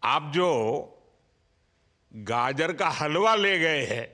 आप जो गाजर का हलवा ले गए हैं,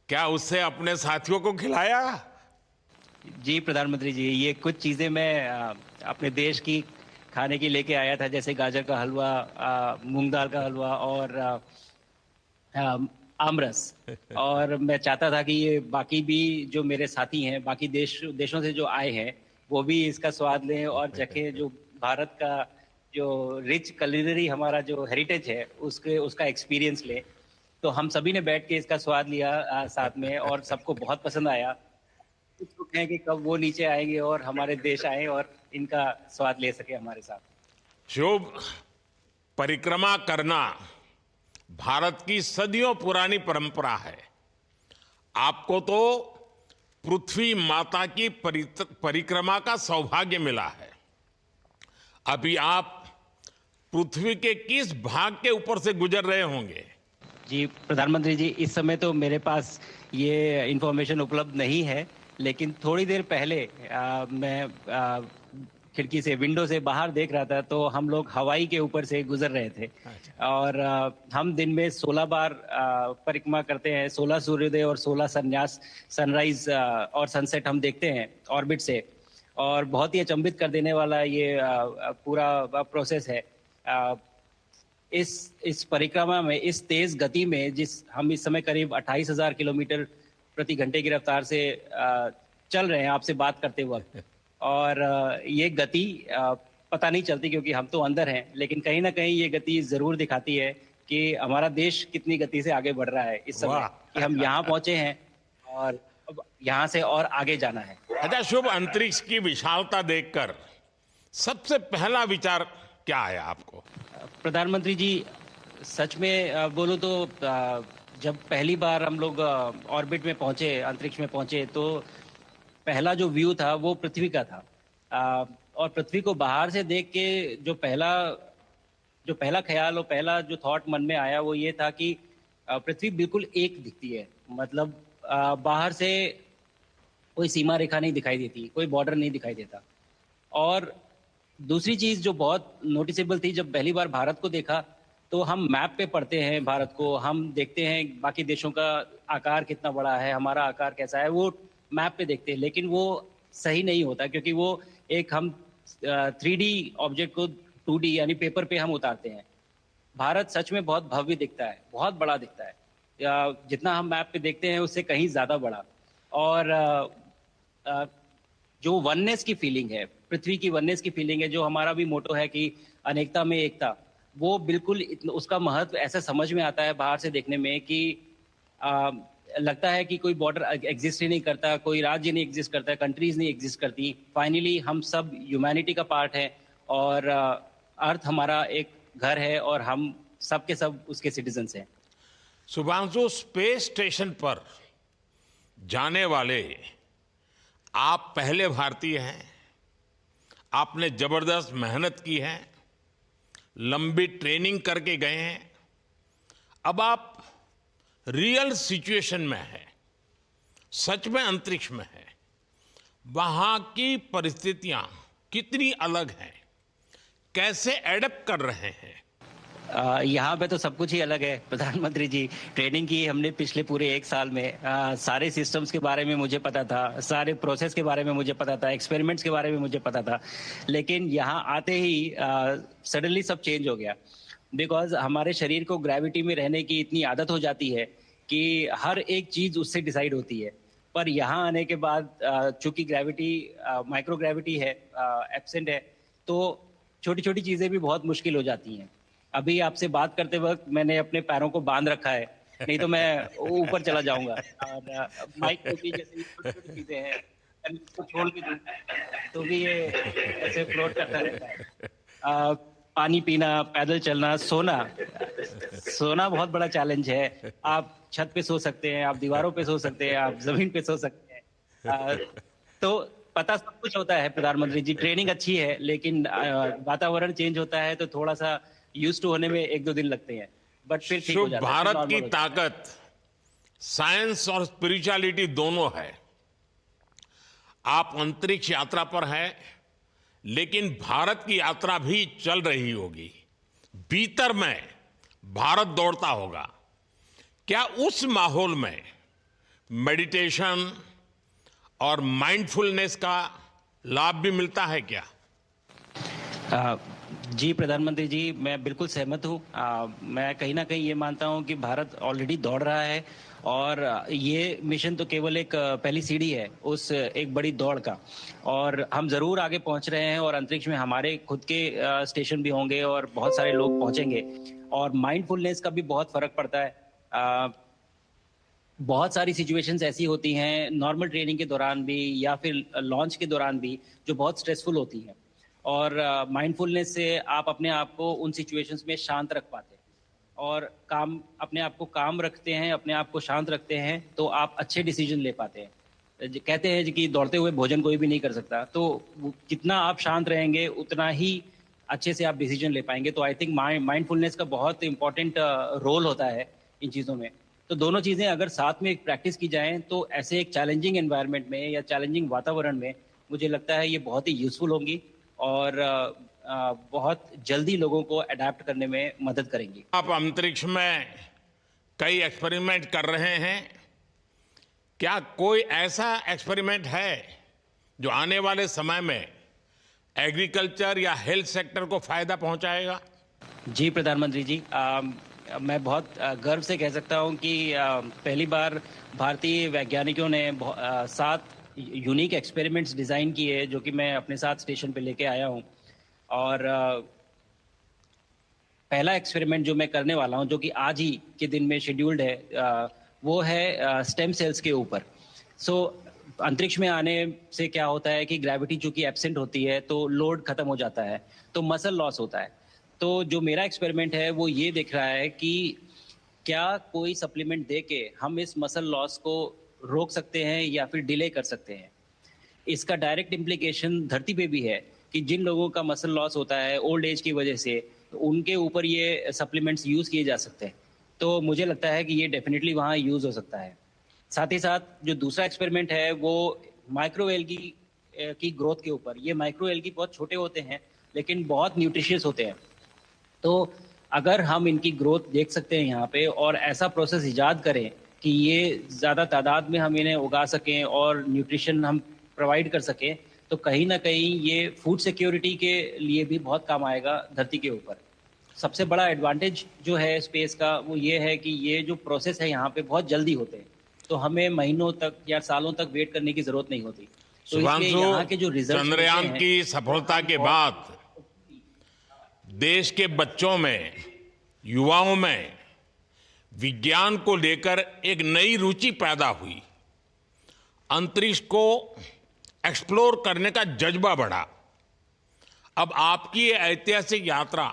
क्या उससे अपने साथियों को खिलाया? जी प्रधानमंत्री जी, ये कुछ चीज़ें मैं अपने देश की खाने की लेके आया था, जैसे गाजर का हलवा, मूंग दाल का हलवा और आमरस। और मैं चाहता था कि ये बाकी भी जो मेरे साथी हैं, बाकी देशों से जो आए हैं, वो भी इसका स्वाद लें और चखें। जो भारत का जो रिच culinary हमारा जो हेरिटेज है, उसके उसका एक्सपीरियंस लें। तो हम सभी ने बैठ के इसका स्वाद लिया साथ में, और सबको बहुत पसंद आया। कुछ लोग हैं कि कब वो नीचे आएंगे और हमारे देश आए और इनका स्वाद ले सके हमारे साथ। जो परिक्रमा करना भारत की सदियों पुरानी परंपरा है। आपको तो पृथ्वी माता की परिक्रमा का सौभाग्य मिला है। अभी आप पृथ्वी के किस भाग के ऊपर से गुजर रहे होंगे? जी प्रधानमंत्री जी, इस समय तो मेरे पास ये इंफॉर्मेशन उपलब्ध नहीं है, लेकिन थोड़ी देर पहले मैं खिड़की से, विंडो से बाहर देख रहा था, तो हम लोग हवाई के ऊपर से गुजर रहे थे। अच्छा। और हम दिन में 16 बार परिक्रमा करते हैं, 16 सूर्योदय और 16 संन्यास, सनराइज और सनसेट हम देखते हैं ऑर्बिट से। और बहुत ही अचंभित कर देने वाला ये पूरा प्रोसेस है। इस परिक्रमा में, इस तेज गति में, जिस हम इस समय करीब 28,000 किलोमीटर प्रति घंटे की रफ्तार से चल रहे हैं आपसे बात करते वक्त। और ये गति पता नहीं चलती क्योंकि हम तो अंदर हैं, लेकिन कहीं ना कहीं ये गति जरूर दिखाती है कि हमारा देश कितनी गति से आगे बढ़ रहा है इस समय, कि हम यहाँ पहुंचे हैं और अब यहाँ से और आगे जाना है। अच्छा शुभ, अंतरिक्ष की विशालता देखकर सबसे पहला विचार क्या आया आपको? प्रधानमंत्री जी, सच में बोलूं तो जब पहली बार हम लोग ऑर्बिट में पहुंचे, अंतरिक्ष में पहुंचे, तो पहला जो व्यू था वो पृथ्वी का था। और पृथ्वी को बाहर से देख के जो पहला ख्याल और पहला जो थॉट मन में आया वो ये था कि पृथ्वी बिल्कुल एक दिखती है। मतलब बाहर से कोई सीमा रेखा नहीं दिखाई देती, कोई बॉर्डर नहीं दिखाई देता। और दूसरी चीज जो बहुत नोटिसेबल थी, जब पहली बार भारत को देखा, तो हम मैप पे पढ़ते हैं भारत को, हम देखते हैं बाकी देशों का आकार कितना बड़ा है, हमारा आकार कैसा है, वो मैप पे देखते हैं। लेकिन वो सही नहीं होता, क्योंकि वो एक हम 3D ऑब्जेक्ट को 2D यानी पेपर पे हम उतारते हैं। भारत सच में बहुत भव्य दिखता है, बहुत बड़ा दिखता है, जितना हम मैप पे देखते हैं उससे कहीं ज्यादा बड़ा। और अ, जो वननेस की फीलिंग है, पृथ्वी की वननेस की फीलिंग है, जो हमारा भी मोटो है कि अनेकता में एकता, वो बिल्कुल उसका महत्व ऐसा समझ में आता है बाहर से देखने में कि आ, लगता है कि कोई बॉर्डर एग्जिस्ट ही नहीं करता, कोई राज्य नहीं एग्जिस्ट करता, कंट्रीज नहीं एग्जिस्ट करती। फाइनली हम सब ह्यूमैनिटी का पार्ट है, और अर्थ हमारा एक घर है, और हम सब के सब उसके सिटीजन्स हैं। शुभांशु, स्पेस स्टेशन पर जाने वाले आप पहले भारतीय हैं। आपने जबरदस्त मेहनत की है, लंबी ट्रेनिंग करके गए हैं। अब आप रियल सिचुएशन में हैं, सच में अंतरिक्ष में हैं। वहां की परिस्थितियां कितनी अलग हैं, कैसे एडप्ट कर रहे हैं? यहाँ पे तो सब कुछ ही अलग है प्रधानमंत्री जी। ट्रेनिंग की हमने पिछले पूरे एक साल में, सारे सिस्टम्स के बारे में मुझे पता था, सारे प्रोसेस के बारे में मुझे पता था, एक्सपेरिमेंट्स के बारे में मुझे पता था। लेकिन यहाँ आते ही सडनली सब चेंज हो गया। बिकॉज हमारे शरीर को ग्रेविटी में रहने की इतनी आदत हो जाती है कि हर एक चीज उससे डिसाइड होती है। पर यहाँ आने के बाद चूंकि ग्रेविटी, माइक्रो ग्रेविटी है, एब्सेंट है, तो छोटी छोटी चीजें भी बहुत मुश्किल हो जाती हैं। अभी आपसे बात करते वक्त मैंने अपने पैरों को बांध रखा है, नहीं तो मैं ऊपर चला जाऊंगा। और माइक को भी, जैसे छोटी छोटी चीजें हैं, अगर इसको छोड़ भी दूं तो भी ये ऐसे फ्लोट करता रहता है। पानी पीना, पैदल चलना, सोना, सोना बहुत बड़ा चैलेंज है। आप छत पे सो सकते हैं, आप दीवारों पे सो सकते हैं, आप जमीन पे सो सकते हैं। तो पता सब कुछ होता है प्रधानमंत्री जी, ट्रेनिंग अच्छी है, लेकिन वातावरण चेंज होता है तो थोड़ा सा यूज टू होने में 1-2 दिन लगते हैं, बट फिर ठीक हो शुभ, जाता है, फिर भारत की नॉर्मल हो जाता है। ताकत साइंस और स्पिरिचुअलिटी दोनों है। आप अंतरिक्ष यात्रा पर हैं, लेकिन भारत की यात्रा भी चल रही होगी। भीतर में भारत दौड़ता होगा, क्या उस माहौल में मेडिटेशन और माइंडफुलनेस का लाभ भी मिलता है क्या? आ, जी प्रधानमंत्री जी, मैं बिल्कुल सहमत हूँ। मैं कहीं ना कहीं ये मानता हूँ कि भारत ऑलरेडी दौड़ रहा है और ये मिशन तो केवल एक पहली सीढ़ी है उस एक बड़ी दौड़ का। और हम जरूर आगे पहुंच रहे हैं और अंतरिक्ष में हमारे खुद के स्टेशन भी होंगे और बहुत सारे लोग पहुंचेंगे। और माइंडफुलनेस का भी बहुत फर्क पड़ता है। बहुत सारी सिचुएशंस ऐसी होती हैं नॉर्मल ट्रेनिंग के दौरान भी या फिर लॉन्च के दौरान भी, जो बहुत स्ट्रेसफुल होती हैं। और माइंडफुलनेस से आप अपने आप को उन सिचुएशंस में शांत रख पाते हैं और काम अपने आप को काम रखते हैं, अपने आप को शांत रखते हैं, तो आप अच्छे डिसीजन ले पाते हैं। कहते हैं कि दौड़ते हुए भोजन कोई भी नहीं कर सकता, तो जितना आप शांत रहेंगे उतना ही अच्छे से आप डिसीजन ले पाएंगे। तो आई थिंक माइंडफुलनेस का बहुत इंपॉर्टेंट रोल होता है इन चीज़ों में। तो दोनों चीज़ें अगर साथ में प्रैक्टिस की जाएं तो ऐसे एक चैलेंजिंग एनवायरनमेंट में या चैलेंजिंग वातावरण में मुझे लगता है ये बहुत ही यूजफुल होंगी और बहुत जल्दी लोगों को अडेप्ट करने में मदद करेंगी। आप अंतरिक्ष में कई एक्सपेरिमेंट कर रहे हैं, क्या कोई ऐसा एक्सपेरिमेंट है जो आने वाले समय में एग्रीकल्चर या हेल्थ सेक्टर को फायदा पहुंचाएगा? जी प्रधानमंत्री जी, मैं बहुत गर्व से कह सकता हूं कि पहली बार भारतीय वैज्ञानिकों ने 7 यूनिक एक्सपेरिमेंट्स डिज़ाइन किए जो कि मैं अपने साथ स्टेशन पे लेके आया हूं। और पहला एक्सपेरिमेंट जो मैं करने वाला हूं, जो कि आज ही के दिन में शेड्यूल्ड है, वो है स्टेम सेल्स के ऊपर। सो अंतरिक्ष में आने से क्या होता है कि ग्रेविटी चूंकि एब्सेंट होती है तो लोड खत्म हो जाता है, तो मसल लॉस होता है। तो जो मेरा एक्सपेरिमेंट है वो ये देख रहा है कि क्या कोई सप्लीमेंट दे के हम इस मसल लॉस को रोक सकते हैं या फिर डिले कर सकते हैं। इसका डायरेक्ट इम्प्लीकेशन धरती पे भी है कि जिन लोगों का मसल लॉस होता है ओल्ड एज की वजह से, तो उनके ऊपर ये सप्लीमेंट्स यूज़ किए जा सकते हैं। तो मुझे लगता है कि ये डेफिनेटली वहाँ यूज़ हो सकता है। साथ ही साथ जो दूसरा एक्सपेरिमेंट है वो माइक्रो एल्गी की ग्रोथ के ऊपर। ये माइक्रो एल्गी बहुत छोटे होते हैं लेकिन बहुत न्यूट्रिशियस होते हैं। तो अगर हम इनकी ग्रोथ देख सकते हैं यहाँ पे और ऐसा प्रोसेस इजाद करें कि ये ज़्यादा तादाद में हम इन्हें उगा सकें और न्यूट्रिशन हम प्रोवाइड कर सकें, तो कहीं ना कहीं ये फूड सिक्योरिटी के लिए भी बहुत काम आएगा धरती के ऊपर। सबसे बड़ा एडवांटेज जो है स्पेस का वो ये है कि ये जो प्रोसेस है यहाँ पे बहुत जल्दी होते हैं, तो हमें महीनों तक या सालों तक वेट करने की जरूरत नहीं होती। तो इसलिए यहाँ के जो रिजल्ट चंद्रयान की सफलता के बाद देश के बच्चों में, युवाओं में विज्ञान को लेकर एक नई रुचि पैदा हुई। अंतरिक्ष को एक्सप्लोर करने का जज्बा बढ़ा। अब आपकी ये ऐतिहासिक यात्रा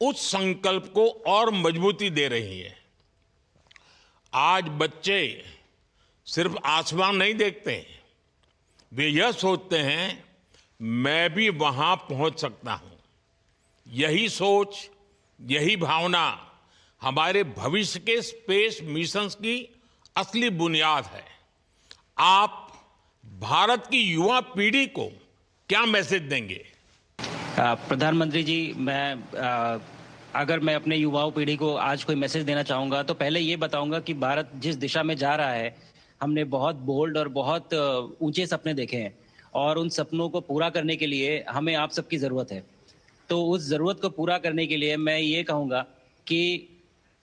उस संकल्प को और मजबूती दे रही है। आज बच्चे सिर्फ आसमान नहीं देखते, वे यह सोचते हैं मैं भी वहां पहुंच सकता हूं। यही सोच, यही भावना हमारे भविष्य के स्पेस मिशंस की असली बुनियाद है। आप भारत की युवा पीढ़ी को क्या मैसेज देंगे? प्रधानमंत्री जी, अगर मैं अपने युवाओं पीढ़ी को आज कोई मैसेज देना चाहूँगा तो पहले ये बताऊँगा कि भारत जिस दिशा में जा रहा है, हमने बहुत बोल्ड और बहुत ऊंचे सपने देखे हैं और उन सपनों को पूरा करने के लिए हमें आप सबकी ज़रूरत है। तो उस ज़रूरत को पूरा करने के लिए मैं ये कहूँगा कि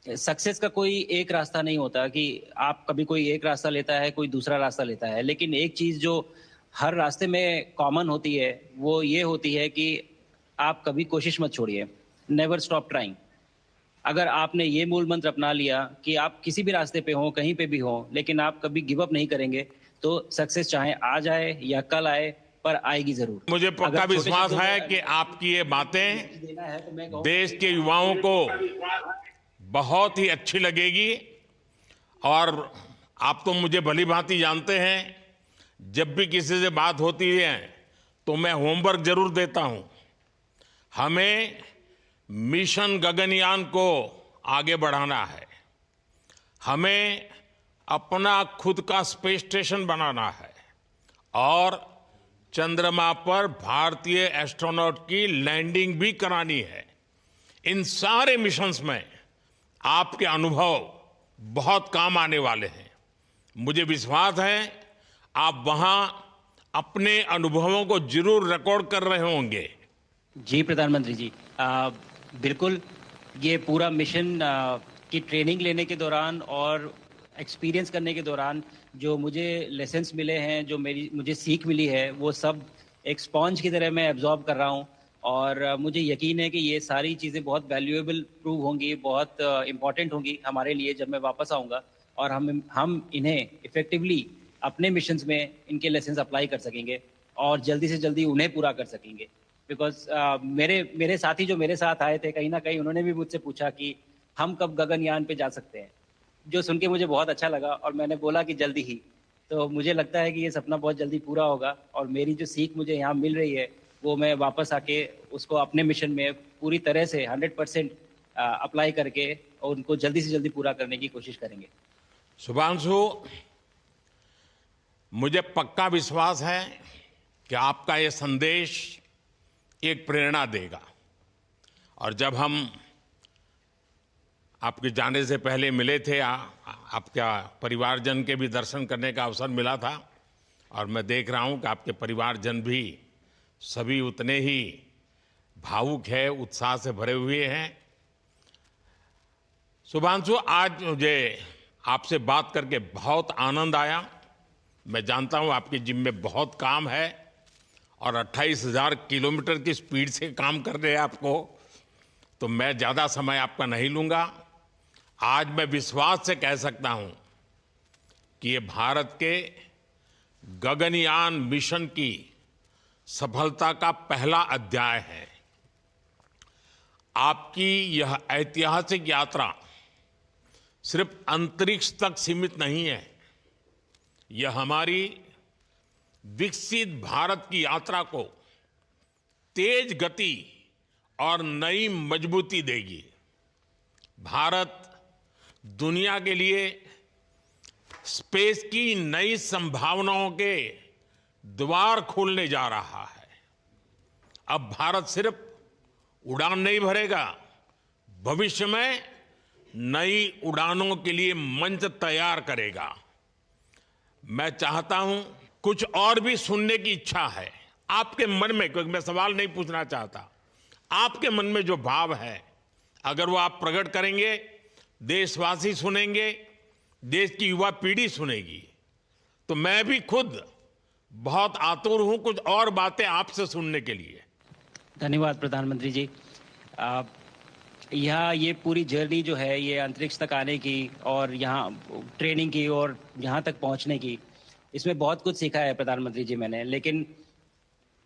सक्सेस का कोई एक रास्ता नहीं होता कि आप कभी कोई एक रास्ता लेता है, कोई दूसरा रास्ता लेता है। लेकिन एक चीज़ जो हर रास्ते में कॉमन होती है वो ये होती है कि आप कभी कोशिश मत छोड़िए, नेवर स्टॉप ट्राइंग। अगर आपने ये मूल मंत्र अपना लिया कि आप किसी भी रास्ते पे हों, कहीं पे भी हों, लेकिन आप कभी गिव अप नहीं करेंगे, तो सक्सेस चाहे आज आए या कल आए, पर आएगी जरूर। मुझे पक्का विश्वास है कि आपकी ये बातें देश के युवाओं को बहुत ही अच्छी लगेगी। और आप तो मुझे भली भांति जानते हैं, जब भी किसी से बात होती है तो मैं होमवर्क जरूर देता हूं। हमें मिशन गगनयान को आगे बढ़ाना है, हमें अपना खुद का स्पेस स्टेशन बनाना है और चंद्रमा पर भारतीय एस्ट्रोनॉट की लैंडिंग भी करानी है। इन सारे मिशंस में आपके अनुभव बहुत काम आने वाले हैं। मुझे विश्वास है आप वहां अपने अनुभवों को जरूर रिकॉर्ड कर रहे होंगे। जी प्रधानमंत्री जी, बिल्कुल। ये पूरा मिशन की ट्रेनिंग लेने के दौरान और एक्सपीरियंस करने के दौरान जो मुझे लेसन्स मिले हैं, जो मुझे सीख मिली है, वो सब एक स्पॉन्ज की तरह मैं एब्जॉर्ब कर रहा हूँ। और मुझे यकीन है कि ये सारी चीज़ें बहुत वैल्यूएबल प्रूव होंगी, बहुत इम्पॉर्टेंट होंगी हमारे लिए जब मैं वापस आऊँगा। और हम इन्हें इफ़ेक्टिवली अपने मिशंस में इनके लेसन्स अप्लाई कर सकेंगे और जल्दी से जल्दी उन्हें पूरा कर सकेंगे। बिकॉज़ मेरे साथी जो मेरे साथ आए थे, कहीं न कहीं उन्होंने भी मुझसे पूछा कि हम कब गगनयान पे जा सकते हैं? जो सुन के मुझे बहुत अच्छा लगा और मैंने बोला कि जल्दी ही। तो मुझे लगता है कि ये सपना बहुत जल्दी पूरा होगा और मेरी जो सीख मुझे यहाँ मिल रही है, वो मैं वापस आके उसको अपने मिशन में पूरी तरह से 100% अप्लाई करके और उनको जल्दी से जल्दी पूरा करने की कोशिश करेंगे। शुभांशु, मुझे पक्का विश्वास है कि आपका ये संदेश एक प्रेरणा देगा। और जब हम आपके जाने से पहले मिले थे, आपका परिवारजन के भी दर्शन करने का अवसर मिला था और मैं देख रहा हूं कि आपके परिवारजन भी सभी उतने ही भावुक है, उत्साह से भरे हुए हैं। शुभांशु, आज मुझे आपसे बात करके बहुत आनंद आया। मैं जानता हूं आपकी जिम में बहुत काम है और 28,000 किलोमीटर की स्पीड से काम कर रहे हैं आपको, तो मैं ज़्यादा समय आपका नहीं लूँगा। आज मैं विश्वास से कह सकता हूं कि ये भारत के गगनयान मिशन की सफलता का पहला अध्याय है। आपकी यह ऐतिहासिक यात्रा सिर्फ अंतरिक्ष तक सीमित नहीं है, यह हमारी विकसित भारत की यात्रा को तेज गति और नई मजबूती देगी। भारत दुनिया के लिए स्पेस की नई संभावनाओं के द्वार खोलने जा रहा है। अब भारत सिर्फ उड़ान नहीं भरेगा, भविष्य में नई उड़ानों के लिए मंच तैयार करेगा। मैं चाहता हूं, कुछ और भी सुनने की इच्छा है आपके मन में, क्योंकि मैं सवाल नहीं पूछना चाहता, आपके मन में जो भाव है अगर वो आप प्रकट करेंगे, देशवासी सुनेंगे, देश की युवा पीढ़ी सुनेगी, तो मैं भी खुद बहुत आतुर हूं कुछ और बातें आपसे सुनने के लिए। धन्यवाद प्रधानमंत्री जी। यहाँ ये पूरी जर्नी जो है, ये अंतरिक्ष तक आने की और यहाँ ट्रेनिंग की और यहाँ तक पहुँचने की, इसमें बहुत कुछ सीखा है प्रधानमंत्री जी मैंने। लेकिन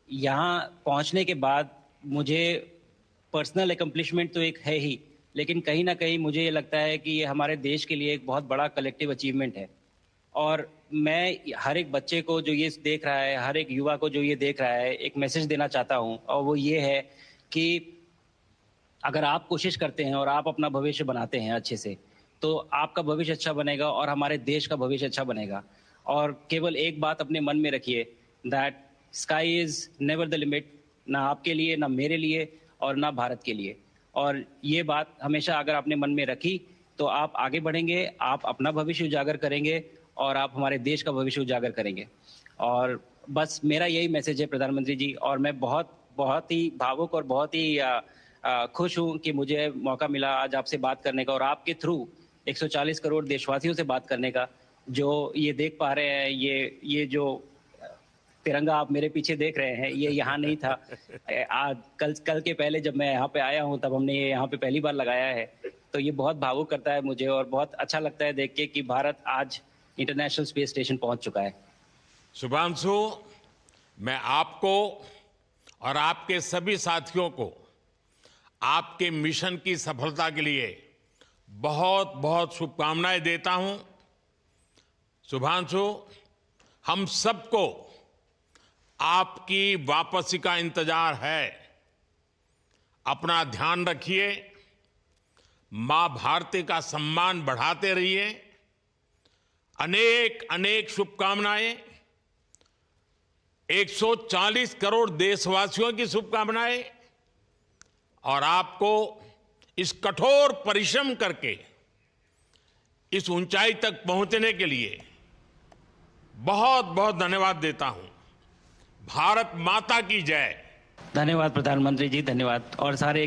यहाँ पहुँचने के बाद मुझे पर्सनल एकम्प्लिशमेंट तो एक है ही, लेकिन कहीं ना कहीं मुझे ये लगता है कि ये हमारे देश के लिए एक बहुत बड़ा कलेक्टिव अचीवमेंट है। और मैं हर एक बच्चे को जो ये देख रहा है, हर एक युवा को जो ये देख रहा है, एक मैसेज देना चाहता हूँ, और वो ये है कि अगर आप कोशिश करते हैं और आप अपना भविष्य बनाते हैं अच्छे से, तो आपका भविष्य अच्छा बनेगा और हमारे देश का भविष्य अच्छा बनेगा। और केवल एक बात अपने मन में रखिए, that sky is never the limit, ना आपके लिए, ना मेरे लिए और ना भारत के लिए। और ये बात हमेशा अगर आपने मन में रखी तो आप आगे बढ़ेंगे, आप अपना भविष्य उजागर करेंगे और आप हमारे देश का भविष्य उजागर करेंगे। और बस मेरा यही मैसेज है प्रधानमंत्री जी। और मैं बहुत बहुत ही भावुक और बहुत ही खुश हूं कि मुझे मौका मिला आज आपसे बात करने का और आपके थ्रू 140 करोड़ देशवासियों से बात करने का। जो ये देख पा रहे हैं, ये जो तिरंगा आप मेरे पीछे देख रहे हैं, ये यहाँ नहीं था। आज कल के पहले जब मैं यहाँ पे आया हूँ, तब हमने ये यहाँ पे पहली बार लगाया है। तो ये बहुत भावुक करता है मुझे और बहुत अच्छा लगता है देख के कि भारत आज इंटरनेशनल स्पेस स्टेशन पहुंच चुका है। शुभांशु, मैं आपको और आपके सभी साथियों को आपके मिशन की सफलता के लिए बहुत बहुत शुभकामनाएं देता हूं। शुभांशु, हम सबको आपकी वापसी का इंतजार है। अपना ध्यान रखिए, मां भारती का सम्मान बढ़ाते रहिए। अनेक अनेक शुभकामनाएं, 140 करोड़ देशवासियों की शुभकामनाएं और आपको इस कठोर परिश्रम करके इस ऊंचाई तक पहुंचने के लिए बहुत बहुत धन्यवाद देता हूं। भारत माता की जय। धन्यवाद प्रधानमंत्री जी, धन्यवाद। और सारे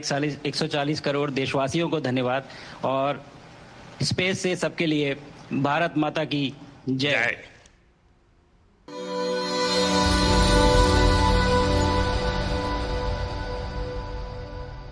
140 करोड़ देशवासियों को धन्यवाद। और स्पेस से सबके लिए भारत माता की जय।